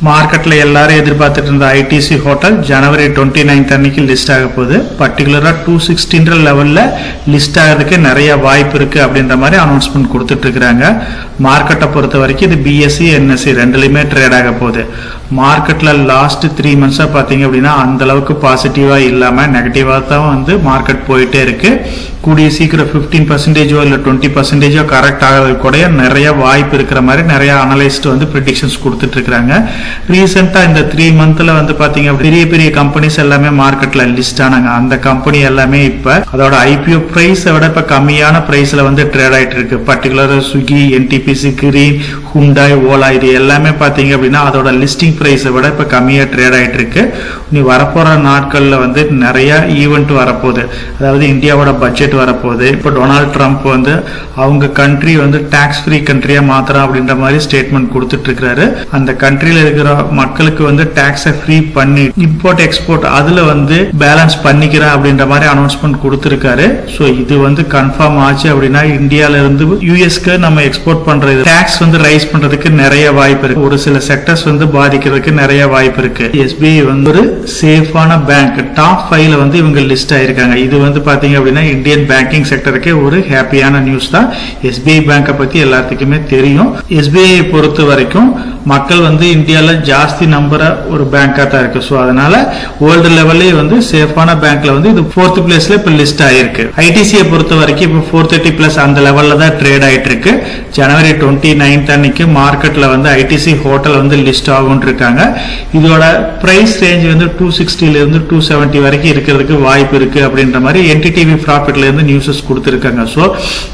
மார்க்கெட்ல எல்லாரும் எதிர்பார்த்துட்டு இருந்த ஐடிசி ஹோட்டல் ஜனவரி 29 அன்னைக்கு லிஸ்ட் ஆக போகுது. பர்டிகுலரா 216 லெவல்ல லிஸ்ட் ஆகிறதுக்கு நிறைய வாய்ப்பு இருக்கு அப்படின்ற மாதிரி அனௌன்ஸ்மெண்ட் கொடுத்துட்டு இருக்காங்க. மார்க்கெட்டை பொறுத்த வரைக்கும் இது பிஎஸ்சி என்எஸ்சி ரெண்டுலயுமே ட்ரேட் ஆக போகுது. மார்க்கெட்ல லாஸ்ட் 3 மந்த்ஸா பாத்தீங்க அப்படின்னா அந்த அளவுக்கு பாசிட்டிவா இல்லாம நெகட்டிவா தான் வந்து மார்க்கெட் போயிட்டே இருக்கு. கூடிய சீக்கிரம் 15% இல்ல 20% கரெக்ட் ஆகிறது கூட நிறைய வாய்ப்பு இருக்கிற மாதிரி நிறைய அனலிஸ்ட் வந்து ப்ரெடிக்ஷன்ஸ் கொடுத்துட்டு இருக்காங்க. ரீசெண்டா இந்த 3 மந்த்ல வந்து பாத்தீங்க பெரிய பெரிய கம்பெனிஸ் எல்லாமே மார்க்கெட்ல லிஸ்ட் ஆனாங்க. அந்த கம்பெனி எல்லாமே இப்ப அதோட ஐபிஓ பிரைஸ் விட இப்ப கம்மியான பிரைஸ்ல வந்து ட்ரேட் ஆயிட்டு இருக்கு. பர்டிகுலரா Swiggy, NTPC, green, Hyundai, Ola இது எல்லாமே பாத்தீங்க அப்படின்னா அதோட லிஸ்டிங் பிரைஸை விட இப்ப கம்மியா ட்ரேட் ஆயிட்டு இருக்கு. நீ வரப்போற நாட்கள்ல வந்து நிறைய ஈவெண்ட் வரப்போகுது. அதாவது இந்தியாவோட பட்ஜெட் வரப்போகுது. இப்ப டொனால்ட் ட்ரம்ப் வந்து அவங்க கண்ட்ரி வந்து டாக்ஸ் ஃப்ரீ கண்ட்ரியா மாத்திரம் அப்படின்ற மாதிரி ஸ்டேட்மெண்ட் கொடுத்துட்டு இருக்காரு. அந்த கண்ட்ரியில இருக்கிற மக்களுக்கு வந்து டாக்ஸை ஃப்ரீ பண்ணி இம்போர்ட் எக்ஸ்போர்ட் அதுல வந்து பேலன்ஸ் பண்ணிக்கிறேன் அப்படின்ற மாதிரி அனௌன்ஸ்மெண்ட் கொடுத்திருக்காரு. சோ இது வந்து கன்ஃபார்ம் ஆச்சு அப்படின்னா இந்தியால இருந்து யூஎஸ்க்கு நம்ம எக்ஸ்போர்ட் பண்றது டாக்ஸ் வந்து ரைஸ் பண்றதுக்கு நிறைய வாய்ப்பு இருக்கு. ஒரு சில செக்டர்ஸ் வந்து பாதிக்கிறதுக்கு நிறைய வாய்ப்பு இருக்கு. எஸ்பிஐ வந்து ஒரு சேஃபான பேங்க் டாப் 5ல வந்து இவங்க லிஸ்ட் ஆயிருக்காங்க. இது வந்து பாத்தீங்க அப்படின்னா இந்தியன் பேங்கிங் செக்டருக்கு ஒரு ஹாப்பியான நியூஸ் தான். எஸ்பிஐ பேங்கை பத்தி எல்லாத்துக்குமே தெரியும். எஸ்பிஐ பொறுத்த வரைக்கும் மக்கள் வந்து இந்தியால ஜாஸ்தி நம்புற ஒரு பேங்கா தான் இருக்கு. சோ அதனால வேர்ல்டு லெவல்லே வந்து சேஃபான பேங்க்ல வந்து இது 4th பிளேஸ்ல இப்ப லிஸ்ட் ஆயிருக்கு. ஐடிசியை பொறுத்த வரைக்கும் இப்ப 430+ அந்த லெவல்ல தான் ட்ரேட் ஆயிட்டு இருக்கு. ஜனவரி 29 அன்னைக்கு மார்க்கெட்ல வந்து ஐடிசி ஹோட்டல் வந்து லிஸ்ட் ஆகும் இருக்காங்க. இதோட பிரைஸ் ரேஞ்ச் வந்து 260 இருந்து 270 வரைக்கும் இருக்கிறதுக்கு வாய்ப்பு இருக்கு அப்படின்ற மாதிரி என்டிடிவி ப்ராஃபிட்ல இருந்து நியூஸஸ் கொடுத்திருக்காங்க. சோ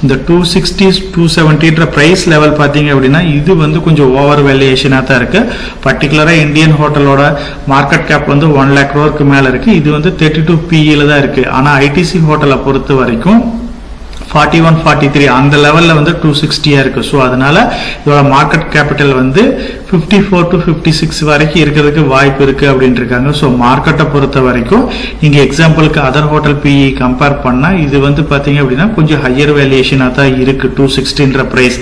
இந்த 260 270 பிரைஸ் லெவல் பாத்தீங்க அப்படின்னா இது வந்து கொஞ்சம் ஓவர் வேல்யூவேஷனா தான் இருக்கு. பர்டிகுலரா இந்தியன் ஹோட்டலோட மார்க்கெட் கேப் வந்து 1 lakh crore மேல இருக்கு. இது வந்து 32 PE தான் இருக்கு. ஆனா ஐடிசி ஹோட்டலை பொறுத்த வரைக்கும் 41 43 அந்த லெவல்ல வந்து 260 இருக்கு. சோ அதனால இதோட மார்க்கெட் கேபிட்டல் வந்து 54 to 56 வரைக்கும் இருக்கிறதுக்கு வாய்ப்பு இருக்கு அப்படின்னு இருக்காங்க. சோ மார்க்கெட்டை பொறுத்த வரைக்கும் நீங்க எக்ஸாம்பிளுக்கு அதர் ஹோட்டல் பிஇ கம்பேர் பண்ணா இது வந்து பாத்தீங்க அப்படின்னா கொஞ்சம் ஹையர் வேல்யூவேஷனா தான் இருக்கு. 260 பிரைஸ்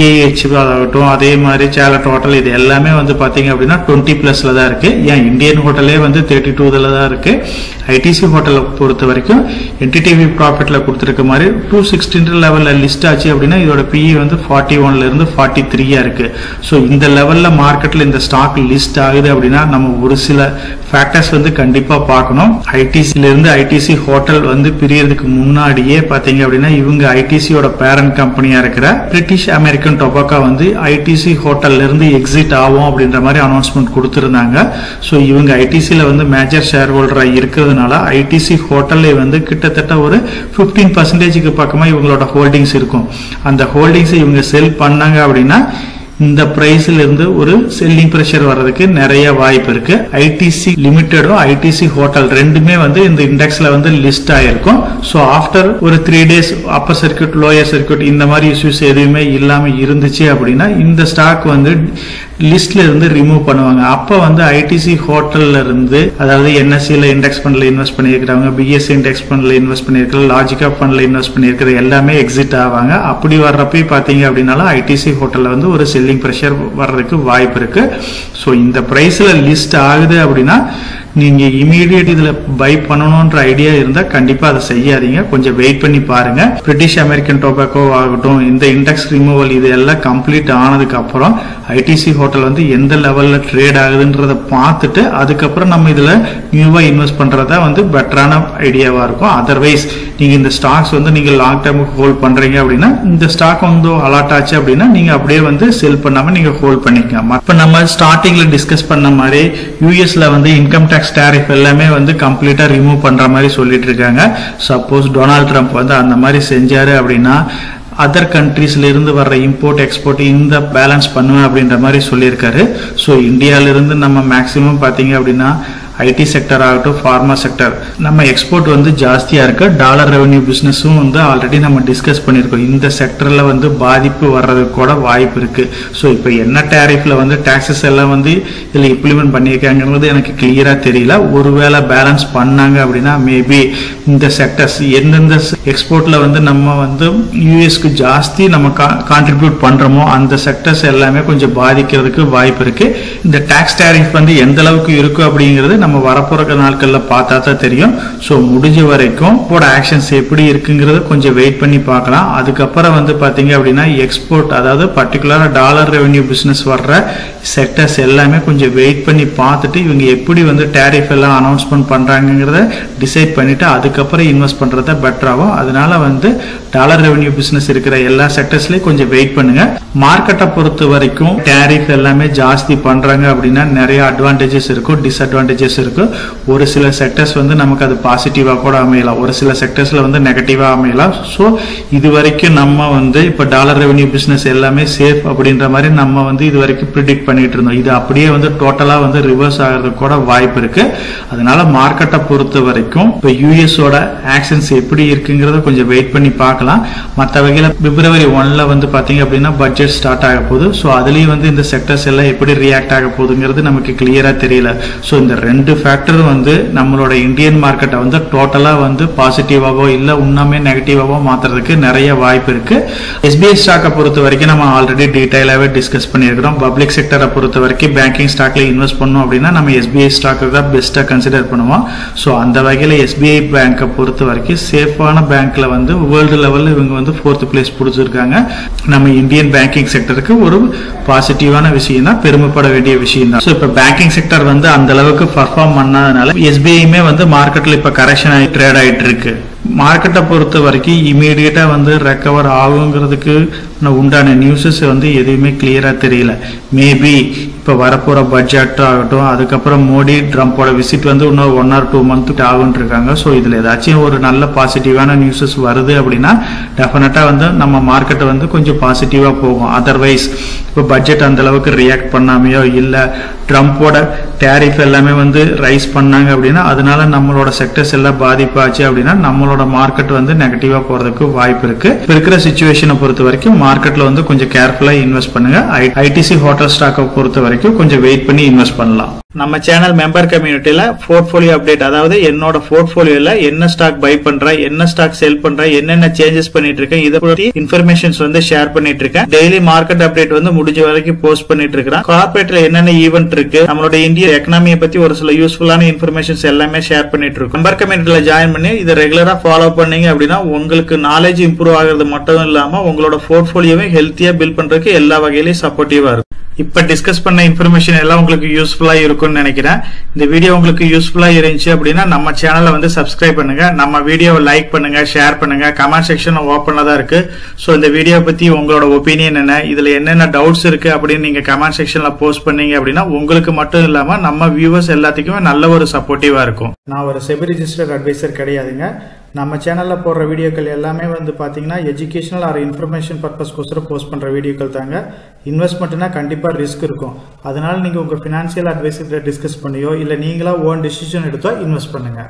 ஏஹெச் ஆகட்டும் அதே மாதிரி சேலட் ஹோட்டல் இது எல்லாமே வந்து பாத்தீங்க அப்படின்னா 20+ தான் இருக்கு. ஏன் இந்தியன் ஹோட்டலே வந்து 32 தான் இருக்கு. ஐடிசி ஹோட்டலை பொறுத்த வரைக்கும் என்டிடிவி ப்ராஃபிட்ல கொடுத்திருக்க மாதிரி 216 லெவல்ல லிஸ்ட் ஆச்சு அப்படின்னா இதோட பிஇ வந்து 41 இருந்து 43 இருக்கு. சோ இந்த லெவல்ல மார்க்கெட்ல இந்த ஸ்டாக் லிஸ்ட் ஆகுது அப்படின்னா நம்ம ஒரு சில ஃபேக்டர்ஸ் வந்து கண்டிப்பா பார்க்கணும். ஐடிசில இருந்து ஐடிசி ஹோட்டல் வந்து பிரியறதுக்கு முன்னாடியே பாத்தீங்க அப்படின்னா இவங்க ஐடிசியோட பேரண்ட் கம்பெனியா இருக்கிற பிரிட்டிஷ் அமெரிக்கன் டொபாக்கோ வந்து ஐடிசி ஹோட்டல்ல இருந்து எக்ஸிட் ஆகும் அப்படின்ற மாதிரி அனௌன்ஸ்மெண்ட் கொடுத்திருந்தாங்க. சோ இவங்க ஐடிசில வந்து மேஜர் ஷேர் ஹோல்டரா இருக்கிறதுனால ஐடிசி ஹோட்டல்ல வந்து கிட்டத்தட்ட ஒரு 15% பக்கமா இவங்களோட ஹோல்டிங்ஸ் இருக்கும். அந்த ஹோல்டிங்ஸ் இவங்க செல் பண்ணாங்க அப்படின்னா இந்த பிரைஸ்ல இருந்து ஒரு செல்லிங் பிரஷர் வர்றதுக்கு நிறைய வாய்ப்பு இருக்கு. ஐடிசி லிமிடெடும் ஐடிசி ஹோட்டல் ரெண்டுமே வந்து இந்த இண்டெக்ஸ்ல வந்து லிஸ்ட் ஆயிருக்கும். சோ ஆஃப்டர் ஒரு 3 days upper circuit lower circuit இந்த மாதிரி இஷ்யூஸ் எதுவுமே இல்லாம இருந்துச்சு அப்படின்னா இந்த ஸ்டாக் வந்து லிஸ்ட்ல இருந்து ரிமூவ் பண்ணுவாங்க. அப்ப வந்து ஐடிசி ஹோட்டல்ல இருந்து அதாவது என்எஸ்சில இண்டெக்ஸ் ஃபண்ட்ல இன்வெஸ்ட் பண்ணிருக்காங்க, பிஎஸ்சி இண்டெக்ஸ் ஃபண்ட்ல இன்வெஸ்ட் பண்ணிருக்கிற, லாஜிகா ஃபண்ட்ல இன்வெஸ்ட் பண்ணிருக்கிற எல்லாமே எக்ஸிட் ஆவாங்க. அப்படி வர்றப்ப பாத்தீங்க அப்படின்னாலும் ஐடிசி ஹோட்டல்ல வந்து ஒரு செல்லிங் பிரஷர் வர்றதுக்கு வாய்ப்பு இருக்கு. சோ இந்த பிரைஸ்ல லிஸ்ட் ஆகுது அப்படின்னா நீங்க இமீடியட் இதுல பை பண்ணணும்ன்ற ஐடியா இருந்தா கண்டிப்பா அதை செய்யாதீங்க. கொஞ்சம் வெயிட் பண்ணி பாருங்க. பிரிட்டிஷ் அமெரிக்கன் டொபாக்கோ ஆகட்டும் இந்த இண்டெக்ஸ் ரிமூவல் இது எல்லாம் கம்ப்ளீட் ஆனதுக்கு அப்புறம் ஐடிசி ஹோட்டல் வந்து எந்த லெவல்ல ட்ரேட் ஆகுதுன்றத பார்த்துட்டு அதுக்கப்புறம் நம்ம இதுல நியூவா இன்வெஸ்ட் பண்றதா வந்து பெட்டரான ஐடியாவா இருக்கும். அதர்வைஸ் நீங்க இந்த ஸ்டாக்ஸ் வந்து நீங்க லாங் டேர்முக்கு ஹோல்ட் பண்றீங்க அப்படின்னா இந்த ஸ்டாக் வந்து அலாட் ஆச்சு அப்படின்னா நீங்க அப்படியே வந்து செல் பண்ணாம நீங்க ஹோல்ட் பண்ணிக்கலாம். இப்ப நம்ம ஸ்டார்டிங்ல டிஸ்கஸ் பண்ண மாதிரி யூஎஸ்ல வந்து இன்கம் டாக்ஸ் டாரிஃப் எல்லாமே வந்து கம்ப்ளீட்டா ரிமூவ் பண்ற மாதிரி சொல்லிட்டு இருக்காங்க. சப்போஸ் டொனால்ட் ட்ரம்ப் வந்து அந்த மாதிரி செஞ்சாரு அப்படின்னா அதர் கண்ட்ரீஸ்ல இருந்து வர்ற இம்போர்ட் எக்ஸ்போர்ட் இந்த பேலன்ஸ் பண்ணுவேன் அப்படின்ற மாதிரி சொல்லியிருக்காரு. ஸோ இந்தியாவில இருந்து நம்ம மேக்சிமம் பாத்தீங்க அப்படின்னா ஐடி செக்டர் ஆகட்டும், ஃபார்மா செக்டர். நம்ம எக்ஸ்போர்ட் வந்து ஜாஸ்தியா இருக்கு. டாலர் ரெவென்யூ பிசினஸும் வந்து ஆல்ரெடி நம்ம டிஸ்கஸ் பண்ணியிருக்கோம். இந்த செக்டர்ல வந்து பாதிப்பு வர்றதுக்கு கூட வாய்ப்பு இருக்கு. ஸோ இப்போ என்ன டேரிஃப்ல வந்து டாக்ஸஸ் எல்லாம் வந்து இதில் இம்ப்ளிமெண்ட் பண்ணியிருக்காங்கிறது எனக்கு கிளியரா தெரியல. ஒருவேளை பேலன்ஸ் பண்ணாங்க அப்படின்னா மேபி இந்த செக்டர்ஸ் எந்தெந்த எக்ஸ்போர்ட்ல வந்து நம்ம வந்து யூஎஸ்க்கு ஜாஸ்தி நம்ம கான்ட்ரிபியூட் பண்றோமோ அந்த செக்டர்ஸ் எல்லாமே கொஞ்சம் பாதிக்கிறதுக்கு வாய்ப்பு இருக்கு. இந்த டாக்ஸ் டேரிஃப் வந்து எந்த அளவுக்கு இருக்கும் அப்படிங்கிறது நம்ம வரப்போற நாட்கள்ல பார்த்தா தான் தெரியும். ஸோ முடிஞ்ச வரைக்கும் ஆக்ஷன்ஸ் எப்படி இருக்குங்கிறத கொஞ்சம் வெயிட் பண்ணி பார்க்கலாம். அதுக்கப்புறம் வந்து பாத்தீங்க அப்படின்னா எக்ஸ்போர்ட், அதாவது பர்டிகுலரா டாலர் ரெவென்யூ பிசினஸ் வர்ற செக்டர்ஸ் எல்லாமே கொஞ்சம் வெயிட் பண்ணி பார்த்துட்டு இவங்க எப்படி வந்து டேரிஃப் எல்லாம் அனௌன்ஸ்மெண்ட் பண்றாங்கிறத டிசைட் பண்ணிட்டு அதுக்கப்புறம் இன்வெஸ்ட் பண்றத பெட்டர் ஆகும். அதனால வந்து டாலர் ரெவென்யூ பிசினஸ் இருக்கிற எல்லா செக்டர்ஸ்லயும் கொஞ்சம் வெயிட் பண்ணுங்க. மார்க்கெட்டை பொறுத்த வரைக்கும் டேரிஃப் எல்லாமே ஜாஸ்தி பண்றாங்க அப்படின்னா நிறைய அட்வான்டேஜஸ் இருக்கும், டிஸ்அட்வான்டேஜஸ் இருக்கு. ஒரு சில செக்டர்ஸ் வந்து நமக்கு அது பாசிட்டிவா கூட அமையலாம், ஒரு சில செக்டர்ஸ்ல வந்து நெகட்டிவா அமையலாம். ஸோ இது வரைக்கும் நம்ம வந்து இப்ப டாலர் ரெவென்யூ பிசினஸ் எல்லாமே சேஃப் அப்படின்ற மாதிரி நம்ம வந்து இது வரைக்கும் ப்ரிடிக்ட் பண்ணிட்டு இருந்தோம். இது அப்படியே வந்து டோட்டலா வந்து ரிவர்ஸ் ஆகிறதுக்கு கூட வாய்ப்பு இருக்கு. அதனால மார்க்கெட்டை பொறுத்த வரைக்கும் இப்ப யூஎஸோட ஆக்ஷன்ஸ் எப்படி இருக்குங்கிறத கொஞ்சம் வெயிட் பண்ணி பார்க்கலாம். மற்ற வகையில பிப்ரவரி 1 வந்து பாத்தீங்க அப்படின்னா பட்ஜெட் ஸ்டார்ட் ஆக போகுது. ஸோ அதுலயும் வந்து இந்த செக்டர்ஸ் எல்லாம் எப்படி ரியாக்ட் ஆக போகுதுங்கிறது நமக்கு கிளியரா தெரியல. ஸோ இந்த ரெண்டு ஃபேக்டர் வந்து நம்மளோட இந்தியன் மார்க்கெட்டை வந்து டோட்டலா வந்து பாசிட்டிவாவோ இல்ல இன்னுமே நெகட்டிவாவோ மாத்துறதுக்கு நிறைய வாய்ப்பு இருக்கு. எஸ்பிஐ ஸ்டாக்கை பொறுத்த வரைக்கும் நம்ம ஆல்ரெடி டீடைலாவே டிஸ்கஸ் பண்ணியிருக்கிறோம். பப்ளிக் செக்டரை பொறுத்த வரைக்கும் பேங்கிங் ஸ்டாக்ல இன்வெஸ்ட் பண்ணோம் அப்படின்னா நம்ம எஸ்பிஐ ஸ்டாக் தான் பெஸ்டா கன்சிடர் பண்ணுவோம். ஸோ அந்த வகையில எஸ்பிஐ பேங்கை பொறுத்த வரைக்கும் சேஃபான பேங்க்ல வந்து வேர்ல்டு லெவல்ல இவங்க வந்து 4th பிளேஸ் பிடிச்சிருக்காங்க. நம்ம இந்தியன் பேங்கிங் செக்டருக்கு ஒரு பாசிட்டிவான விஷயம் தான், பெருமைப்பட வேண்டிய விஷயம் தான். ஸோ இப்போ பேங்கிங் செக்டர் வந்து அந்த அளவுக்கு பர்ஃபார்ம் பண்ணாதனால எஸ்பிஐமே வந்து மார்க்கெட்ல இப்ப கரெக்ஷன் ஆகி ட்ரேட் ஆயிட்டு இருக்கு. மார்க்கெட்டை பொறுத்த வரைக்கும் இமீடியட்டா வந்து ரெக்கவர் ஆகுங்கிறதுக்கு உண்டான நியூஸஸ் வந்து எதுவுமே கிளியரா தெரியல. மேபி இப்ப வரப்போற பட்ஜெட் ஆகட்டும், அதுக்கப்புறம் மோடி ட்ரம்போட விசிட் வந்து இன்னும் 1 or 2 months ஆகும் இருக்காங்க. ஸோ இதுல ஏதாச்சும் ஒரு நல்ல பாசிட்டிவான நியூஸஸ் வருது அப்படின்னா டெஃபினட்டா வந்து நம்ம மார்க்கெட் வந்து கொஞ்சம் பாசிட்டிவா போகும். அதர்வைஸ் இப்ப பட்ஜெட் அந்த அளவுக்கு ரியாக்ட் பண்ணாமையோ இல்ல ட்ரம்போட டேரிஃப் எல்லாமே வந்து ரைஸ் பண்ணாங்க அப்படின்னா அதனால நம்மளோட செக்டர்ஸ் எல்லாம் பாதிப்பாச்சு அப்படின்னா நம்மளோட மார்க்கெட் வந்து நெகட்டிவா போறதுக்கு வாய்ப்பு இருக்கு. இப்ப இருக்கிற சிச்சுவேஷனை பொறுத்த வரைக்கும் மார்க்கெட்ல வந்து கொஞ்சம் கேர்ஃபுல்லா இன்வெஸ்ட் பண்ணுங்க. ஐடிசி ஹோட்டல் ஸ்டாக்கை பொறுத்த வரைக்கும் கொஞ்சம் வெயிட் பண்ணி இன்வெஸ்ட் பண்ணலாம். நம்ம சேனல் மெம்பர் கம்யூனிட்டியில போர்ட்போலியோ அப்டேட், அதாவது என்னோட போர்ட்போலியோல என்ன ஸ்டாக் பை பண்றேன், என்ன ஸ்டாக் செல் பண்றேன், என்னென்ன சேஞ்சஸ் பண்ணிட்டு இருக்கேன், இதை பத்தி இன்ஃபர்மேஷன்ஸ் வந்து ஷேர் பண்ணிட்டு இருக்கேன். டெய்லி மார்க்கெட் அப்டேட் வந்து முடிஞ்ச வரைக்கும் போஸ்ட் பண்ணிட்டு இருக்கேன். கார்பரேட்ல என்னென்ன ஈவென்ட் இருக்கு, நம்மளோட இந்திய எக்கனாமியை பத்தி ஒரு சில யூஸ்ஃபுல்லான இன்ஃபர்மேஷன்ஸ் எல்லாமே ஷேர் பண்ணிட்டு இருக்கோம். மெம்பர் கம்யூனிட்டியில ஜாயின் பண்ணி இதை ரெகுலரா ஃபாலோ பண்ணீங்க அப்படின்னா உங்களுக்கு நாலேஜ் இம்ப்ரூவ் ஆகிறது மட்டும் இல்லாம உங்களோட போர்ட்போலியோவை ஹெல்த்தியா பில்ட் பண்றதுக்கு எல்லா வகையிலையும் சப்போர்ட்டிவா இருக்கும். இப்ப டிஸ்கஸ் பண்ண இன்ஃபர்மேஷன் எல்லாம் உங்களுக்கு யூஸ்ஃபுல்லா இருக்கும்னு நினைக்கிறேன். இந்த வீடியோ உங்களுக்கு யூஸ்ஃபுல்லா இருந்துச்சு அப்படின்னா நம்ம சேனலை வந்து சப்ஸ்கிரைப் பண்ணுங்க, நம்ம வீடியோவை லைக் பண்ணுங்க, ஷேர் பண்ணுங்க. கமெண்ட் செக்ஷன் ஓப்பன்ல தான் இருக்கு. சோ இந்த வீடியோ பத்தி உங்களோட ஒப்பீனியன் என்ன, இதுல என்னென்ன டவுட்ஸ் இருக்கு அப்படின்னு நீங்க கமெண்ட் செக்ஷன்ல போஸ்ட் பண்ணீங்க அப்படின்னா உங்களுக்கு மட்டும் இல்லாம நம்ம வியூவர்ஸ் எல்லாத்துக்குமே நல்ல ஒரு சப்போர்ட்டிவா இருக்கும். நான் ஒரு செபி ரிஜிஸ்டர்ட் அட்வைசர் கிடையாதுங்க. நம்ம சேனல்ல போடுற வீடியோக்கள் எல்லாமே வந்து பாத்தீங்கன்னா எஜுகேஷனல் ஆர் இன்ஃபர்மேஷன் பர்பஸ்க்கோசரம் போஸ்ட் பண்ற வீடியோக்கள் தாங்க. இன்வெஸ்ட்மெண்ட்னா கண்டிப்பா ரிஸ்க் இருக்கும். அதனால நீங்க உங்க பினான்சியல் அட்வைசர் டிஸ்கஸ் பண்ணியோ இல்ல நீங்களா ஓன் டிசிஷன் எடுத்தோ இன்வெஸ்ட் பண்ணுங்க.